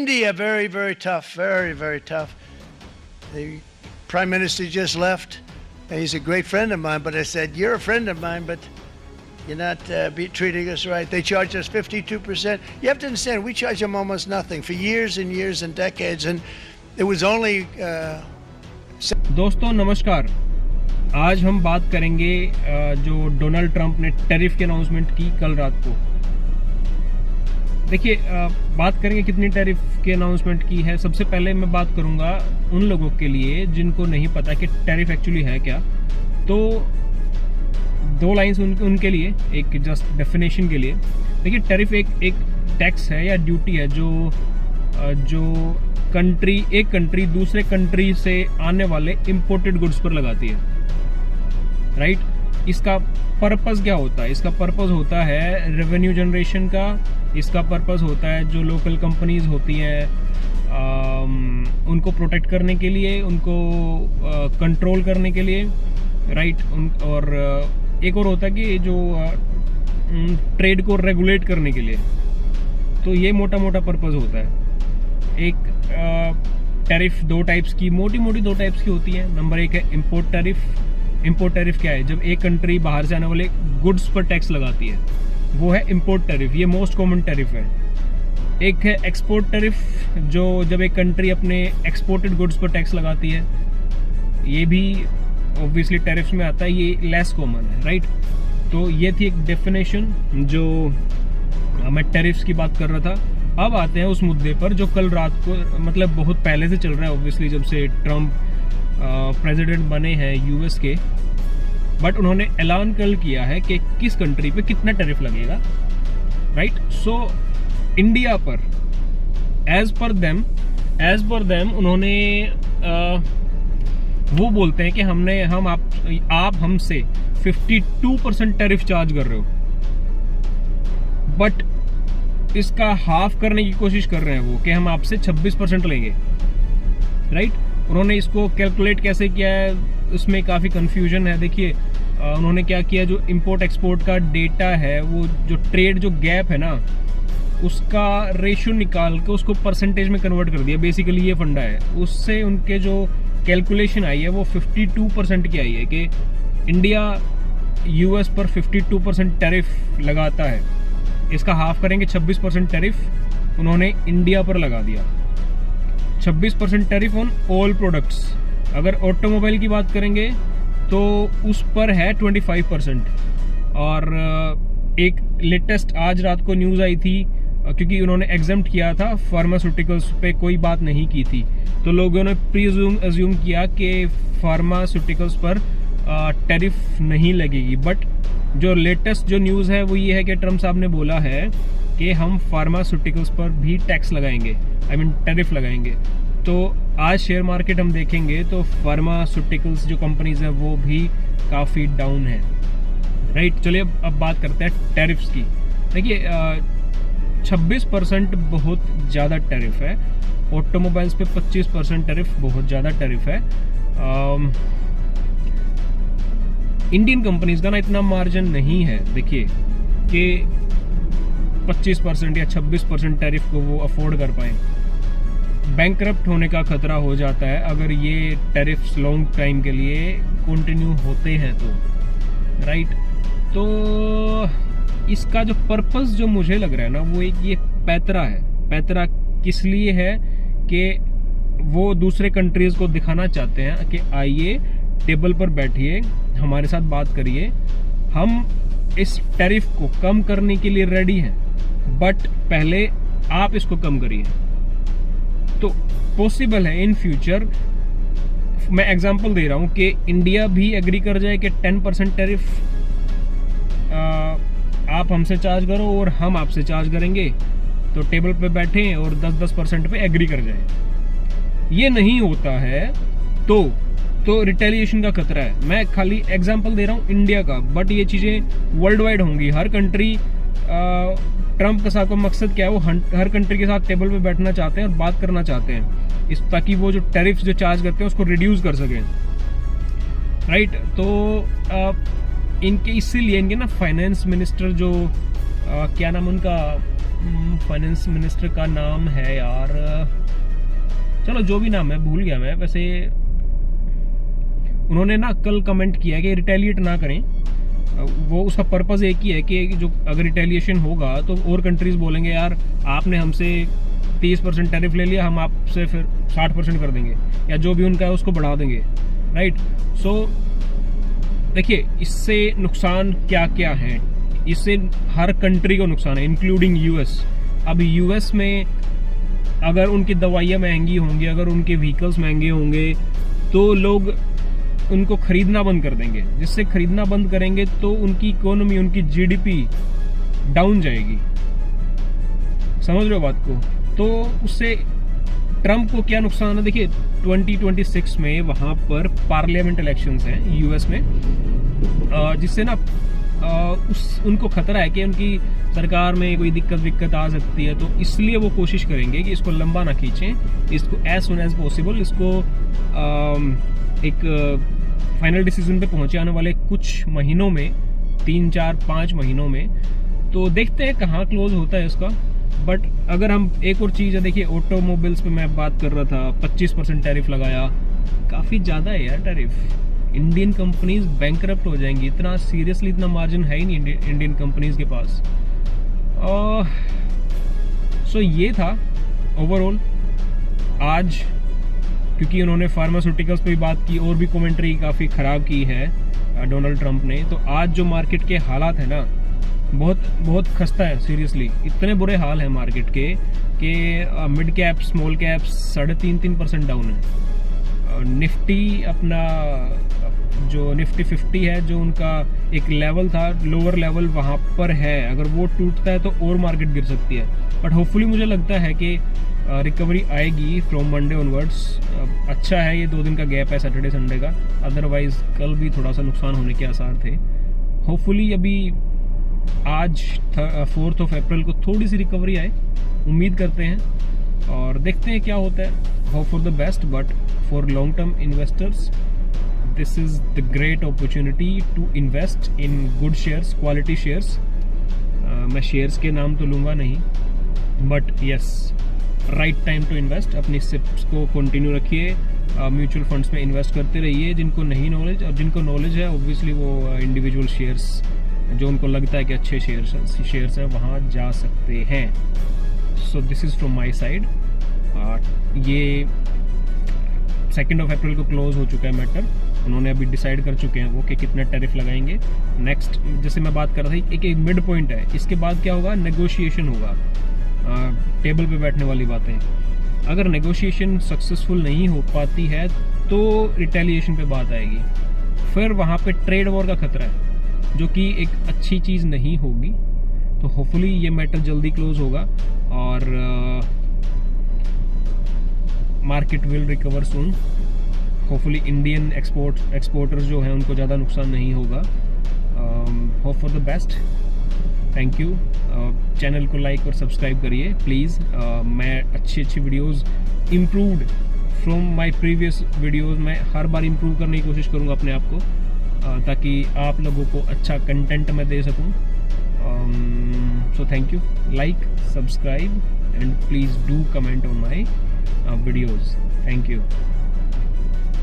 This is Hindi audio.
India, very, very tough, very, very tough. The Prime Minister just left. He's a great friend of mine, but I said, you're a friend of mine, but you're not treating us right. They charge us 52%. You have to understand, we charge them almost nothing for years and years and decades, and it was only... दोस्तों नमस्कार, आज हम बात करेंगे जो डोनाल्ड ट्रंप ने टैरिफ की अनाउंसमेंट की कल रात को। देखिए, बात करेंगे कितनी टैरिफ की अनाउंसमेंट की है। सबसे पहले मैं बात करूंगा उन लोगों के लिए जिनको नहीं पता कि टैरिफ एक्चुअली है क्या। तो दो लाइंस उनके लिए, एक जस्ट डेफिनेशन के लिए। देखिए, टैरिफ एक टैक्स है या ड्यूटी है जो एक कंट्री दूसरे कंट्री से आने वाले इंपोर्टेड गुड्स पर लगाती है, राइट। इसका पर्पस क्या होता है? इसका पर्पस होता है रेवेन्यू जनरेशन का। इसका पर्पस होता है जो लोकल कंपनीज होती हैं उनको प्रोटेक्ट करने के लिए, उनको कंट्रोल करने के लिए, राइट। और एक और होता है कि जो ट्रेड को रेगुलेट करने के लिए। तो ये मोटा मोटा पर्पस होता है। एक टैरिफ दो टाइप्स की, मोटी दो टाइप्स की होती है। नंबर एक है इंपोर्ट टैरिफ। इंपोर्ट टैरिफ क्या है? जब एक कंट्री बाहर से आने वाले गुड्स पर टैक्स लगाती है, वो है इंपोर्ट टैरिफ। ये मोस्ट कॉमन टैरिफ है। एक है एक्सपोर्ट टैरिफ, जो जब एक कंट्री अपने एक्सपोर्टेड गुड्स पर टैक्स लगाती है। ये भी ऑब्वियसली टैरिफ्स में आता है, ये लेस कॉमन है, राइट। तो ये थी एक डेफिनेशन जो मैं टैरिफ्स की बात कर रहा था। अब आते हैं उस मुद्दे पर जो कल रात को, मतलब बहुत पहले से चल रहा है ऑब्वियसली, जब से ट्रंप प्रेसिडेंट बने हैं यूएस के। बट उन्होंने ऐलान कल किया है कि किस कंट्री पे कितना टैरिफ लगेगा, राइट। सो इंडिया पर एज पर देम उन्होंने वो बोलते हैं कि आप हमसे 52% टैरिफ चार्ज कर रहे हो, बट इसका हाफ करने की कोशिश कर रहे हैं वो, कि हम आपसे 26% लेंगे, राइट। उन्होंने इसको कैलकुलेट कैसे किया है, उसमें काफ़ी कंफ्यूजन है। देखिए, उन्होंने क्या किया, जो इंपोर्ट एक्सपोर्ट का डेटा है, वो जो ट्रेड जो गैप है ना, उसका रेशियो निकाल के उसको परसेंटेज में कन्वर्ट कर दिया। बेसिकली ये फंडा है। उससे उनके जो कैलकुलेशन आई है वो 52% की आई है कि इंडिया यूएस पर 52% टैरिफ लगाता है। इसका हाफ करेंगे, 26% टैरिफ उन्होंने इंडिया पर लगा दिया। 26% टैरिफ ऑन ऑल प्रोडक्ट्स। अगर ऑटोमोबाइल की बात करेंगे तो उस पर है 25%। और एक लेटेस्ट आज रात को न्यूज़ आई थी, क्योंकि उन्होंने एग्जम्प्ट किया था, फार्मास्यूटिकल्स पे कोई बात नहीं की थी, तो लोगों ने अज्यूम किया कि फार्मास्यूटिकल्स पर टैरिफ नहीं लगेगी। बट जो लेटेस्ट जो न्यूज़ है वो ये है कि ट्रंप साहब ने बोला है कि हम फार्मास्यूटिकल्स पर भी टैक्स लगाएंगे, टैरिफ लगाएंगे। तो आज शेयर मार्केट हम देखेंगे तो फार्मास्यूटिकल्स जो कंपनीज हैं वो भी काफ़ी डाउन है, राइट। चलिए अब बात करते हैं टैरिफ्स की। देखिए, 26% बहुत ज़्यादा टैरिफ है। ऑटोमोबाइल्स पे 25% टैरिफ बहुत ज़्यादा टैरिफ है। इंडियन कंपनीज का ना इतना मार्जिन नहीं है, देखिए, कि 25% या 26% टैरिफ को वो अफोर्ड कर पाएँ। बैंकरप्ट होने का खतरा हो जाता है अगर ये टैरिफ्स लॉन्ग टाइम के लिए कंटिन्यू होते हैं तो, राइट। तो इसका जो पर्पस जो मुझे लग रहा है ना, वो एक ये पैतरा है। पैतरा किस लिए है? कि वो दूसरे कंट्रीज को दिखाना चाहते हैं कि आइए टेबल पर बैठिए, हमारे साथ बात करिए, हम इस टैरिफ को कम करने के लिए रेडी हैं, बट पहले आप इसको कम करिए। तो पॉसिबल है इन फ्यूचर, मैं एग्जांपल दे रहा हूं कि इंडिया भी एग्री कर जाए कि 10% टैरिफ आप हमसे चार्ज करो और हम आपसे चार्ज करेंगे, तो टेबल पे बैठे और 10% पे एग्री कर जाए। ये नहीं होता है तो रिटेलिएशन का खतरा है। मैं खाली एग्जांपल दे रहा हूँ इंडिया का, बट ये चीज़ें वर्ल्ड वाइड होंगी। हर कंट्री, ट्रंप के साथ का मकसद क्या है, वो हर कंट्री के साथ टेबल पे बैठना चाहते हैं और बात करना चाहते हैं, ताकि वो जो टैरिफ्स जो चार्ज करते हैं उसको रिड्यूस कर सकें, राइट। तो इसीलिए इनके ना फाइनेंस मिनिस्टर जो क्या नाम उनका, फाइनेंस मिनिस्टर का नाम है यार, चलो जो भी नाम है भूल गया मैं, वैसे उन्होंने ना कल कमेंट किया कि रिटेलिएट ना करें। वो उसका पर्पज़ एक ही है कि जो अगर रिटेलिएशन होगा तो और कंट्रीज बोलेंगे यार आपने हमसे 30% टैरिफ ले लिया, हम आपसे फिर 60% कर देंगे, या जो भी उनका है उसको बढ़ा देंगे, राइट। सो देखिए इससे नुकसान क्या क्या है, इससे हर कंट्री को नुकसान है इंक्लूडिंग यूएस। अब यूएस में अगर उनकी दवाइयाँ महंगी होंगी, अगर उनके व्हीकल्स महंगे होंगे, तो लोग उनको खरीदना बंद कर देंगे। जिससे खरीदना बंद करेंगे तो उनकी इकोनॉमी, उनकी जीडीपी डाउन जाएगी। समझ रहे हो बात को? तो उससे ट्रम्प को क्या नुकसान है? देखिए 2026 में वहां पर पार्लियामेंट इलेक्शंस हैं यूएस में, जिससे ना उनको खतरा है कि उनकी सरकार में कोई दिक्कत आ सकती है। तो इसलिए वो कोशिश करेंगे कि इसको लंबा ना खींचें, इसको एज सुन एज पॉसिबल इसको एक फाइनल डिसीजन पे पहुंचे आने वाले कुछ महीनों में, 3, 4, 5 महीनों में। तो देखते हैं कहाँ क्लोज होता है इसका। बट अगर हम एक और चीज़ है, देखिए ऑटोमोबाइल्स पे मैं बात कर रहा था, 25% टैरिफ लगाया, काफ़ी ज़्यादा है यार टैरिफ। इंडियन कंपनीज बैंकरप्ट हो जाएंगी। इतना सीरियसली इतना मार्जिन है ही नहीं इंडियन कंपनीज के पास। सो ये था ओवरऑल आज, क्योंकि उन्होंने फार्मास्यूटिकल्स पे भी बात की और भी कमेंट्री काफ़ी ख़राब की है डोनाल्ड ट्रंप ने। तो आज जो मार्केट के हालात है ना, बहुत खस्ता है सीरियसली। इतने बुरे हाल हैं मार्केट के कि mid cap small cap 3.5% down है। निफ्टी अपना जो निफ्टी 50 है, जो उनका एक लेवल था, लोअर लेवल वहाँ पर है, अगर वो टूटता है तो और मार्केट गिर सकती है। बट होपफुली मुझे लगता है कि रिकवरी आएगी फ्रॉम मंडे ऑनवर्ड्स। अच्छा है ये 2 दिन का गैप है सैटरडे संडे का, अदरवाइज कल भी थोड़ा सा नुकसान होने के आसार थे। होपफुली अभी आज 4 अप्रैल को थोड़ी सी रिकवरी आए, उम्मीद करते हैं और देखते हैं क्या होता है। Hope for the best, but for long term investors this is the great opportunity to invest in good shares, quality shares. मैं शेयर्स के नाम तो लूँगा नहीं, but yes right time to invest. अपनी सिप्स को कंटिन्यू रखिए, म्यूचुअल फंड्स में इन्वेस्ट करते रहिए। जिनको नहीं नॉलेज, और जिनको नॉलेज है ऑब्वियसली वो इंडिविजुअल शेयर्स जो उनको लगता है कि अच्छे शेयर्स हैं वहाँ जा सकते हैं। So this is from my side. ये 2 अप्रैल को क्लोज हो चुका है मैटर। उन्होंने अभी डिसाइड कर चुके हैं वो कि कितना टैरिफ लगाएंगे। नेक्स्ट जैसे मैं बात कर रहा था, एक मिड पॉइंट है, इसके बाद क्या होगा? नेगोशिएशन होगा, टेबल पे बैठने वाली बातें। अगर नेगोशिएशन सक्सेसफुल नहीं हो पाती है तो रिटेलिएशन पे बात आएगी, फिर वहाँ पे ट्रेड वॉर का खतरा है, जो कि एक अच्छी चीज़ नहीं होगी। तो होपफुली ये मैटर जल्दी क्लोज होगा और market will recover soon. Hopefully Indian exporters जो हैं उनको ज़्यादा नुकसान नहीं होगा। Hope for the best. Thank you. Channel को लाइक और सब्सक्राइब करिए प्लीज़। मैं अच्छी videos improved from my previous videos, मैं हर बार इम्प्रूव करने की कोशिश करूँगा अपने आप को, ताकि आप लोगों को अच्छा कंटेंट मैं दे सकूँ। So thank you. Like, subscribe and please do comment on my videos. Thank you.